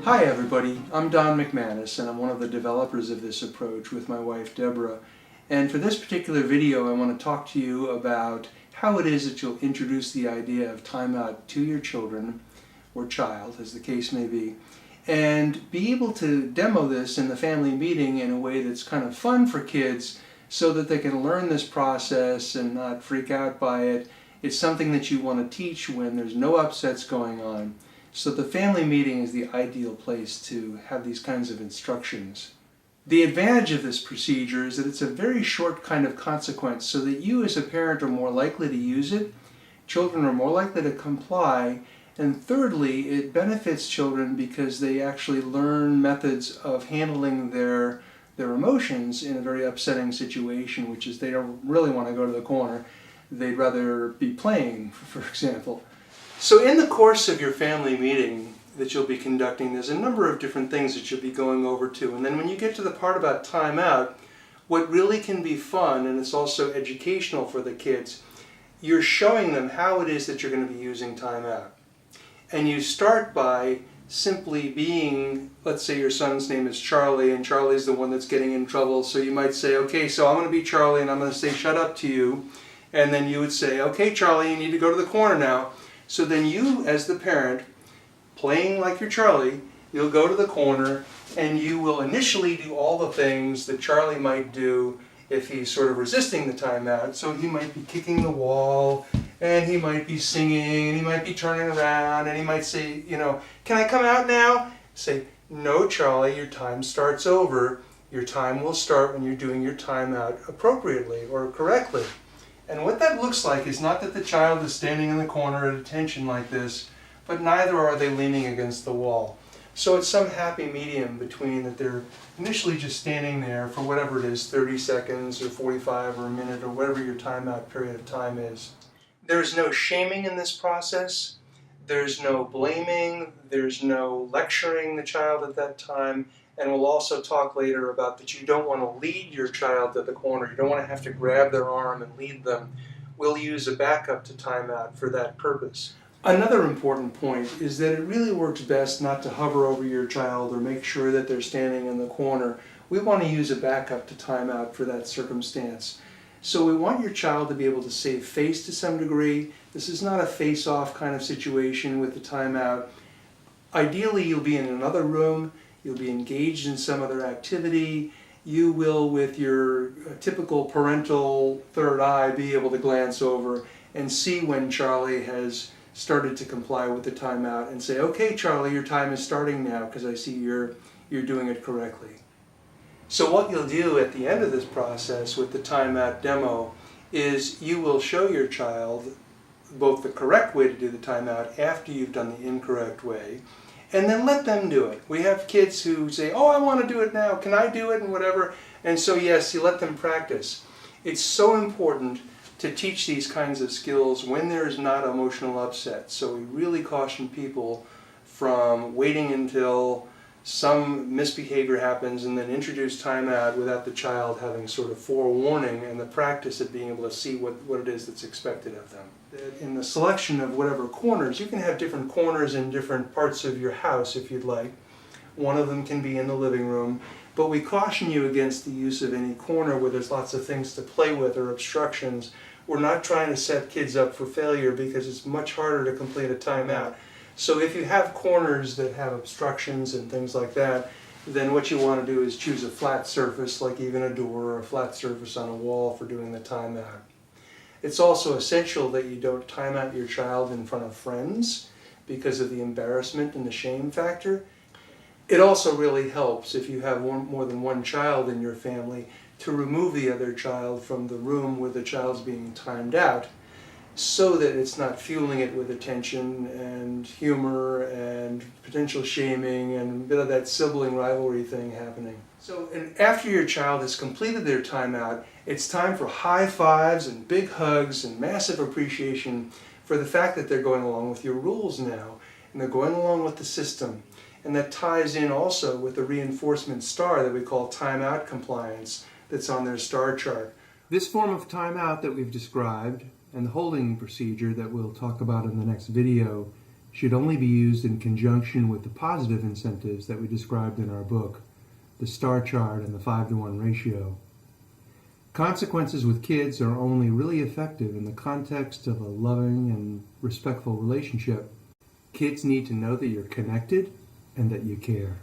Hi everybody, I'm Don McManus and I'm one of the developers of this approach with my wife Deborah. And for this particular video I want to talk to you about how it is that you'll introduce the idea of timeout to your children, or child as the case may be, and be able to demo this in the family meeting in a way that's kind of fun for kids so that they can learn this process and not freak out by it. It's something that you want to teach when there's no upsets going on. So the family meeting is the ideal place to have these kinds of instructions. The advantage of this procedure is that it's a very short kind of consequence so that you as a parent are more likely to use it, children are more likely to comply, and thirdly, it benefits children because they actually learn methods of handling their emotions in a very upsetting situation, which is they don't really want to go to the corner. They'd rather be playing, for example. So in the course of your family meeting that you'll be conducting, there's a number of different things that you'll be going over to. And then when you get to the part about timeout, what really can be fun, and it's also educational for the kids, you're showing them how it is that you're going to be using timeout. And you start by simply being, let's say your son's name is Charlie, and Charlie's the one that's getting in trouble. So you might say, okay, so I'm going to be Charlie, and I'm going to say, shut up to you. And then you would say, okay, Charlie, you need to go to the corner now. So then you, as the parent, playing like you're Charlie, you'll go to the corner and you will initially do all the things that Charlie might do if he's sort of resisting the timeout. So he might be kicking the wall, and he might be singing, and he might be turning around, and he might say, you know, can I come out now? Say, no, Charlie, your time starts over. Your time will start when you're doing your timeout appropriately or correctly. And what that looks like is not that the child is standing in the corner at attention like this, but neither are they leaning against the wall. So it's some happy medium between that they're initially just standing there for whatever it is, 30 seconds or 45 or a minute or whatever your timeout period of time is. There's no shaming in this process. There's no blaming. There's no lecturing the child at that time. And we'll also talk later about that you don't want to lead your child to the corner. You don't want to have to grab their arm and lead them. We'll use a backup to timeout for that purpose. Another important point is that it really works best not to hover over your child or make sure that they're standing in the corner. We want to use a backup to timeout for that circumstance. So we want your child to be able to save face to some degree. This is not a face-off kind of situation with the timeout. Ideally, you'll be in another room. You'll be engaged in some other activity. You will, with your typical parental third eye, be able to glance over and see when Charlie has started to comply with the timeout and say, okay, Charlie, your time is starting now because I see you're doing it correctly. So what you'll do at the end of this process with the timeout demo is you will show your child both the correct way to do the timeout after you've done the incorrect way, and then let them do it. We have kids who say, oh, I want to do it now, can I do it, and whatever. And so yes, you let them practice. It's so important to teach these kinds of skills when there's not emotional upset. So we really caution people from waiting until some misbehavior happens and then introduce timeout without the child having sort of forewarning and the practice of being able to see what it is that's expected of them. In the selection of whatever corners, you can have different corners in different parts of your house if you'd like. One of them can be in the living room, but we caution you against the use of any corner where there's lots of things to play with or obstructions. We're not trying to set kids up for failure because it's much harder to complete a timeout. So if you have corners that have obstructions and things like that, then what you want to do is choose a flat surface, like even a door or a flat surface on a wall for doing the timeout. It's also essential that you don't time out your child in front of friends because of the embarrassment and the shame factor. It also really helps if you have more than one child in your family to remove the other child from the room where the child's being timed out so that it's not fueling it with attention and humor and potential shaming and a bit of that sibling rivalry thing happening. So and after your child has completed their timeout, it's time for high fives and big hugs and massive appreciation for the fact that they're going along with your rules now and they're going along with the system. And that ties in also with the reinforcement star that we call timeout compliance that's on their star chart. This form of timeout that we've described and the holding procedure that we'll talk about in the next video should only be used in conjunction with the positive incentives that we described in our book, the STAR chart and the 5-to-1 ratio. Consequences with kids are only really effective in the context of a loving and respectful relationship. Kids need to know that you're connected and that you care.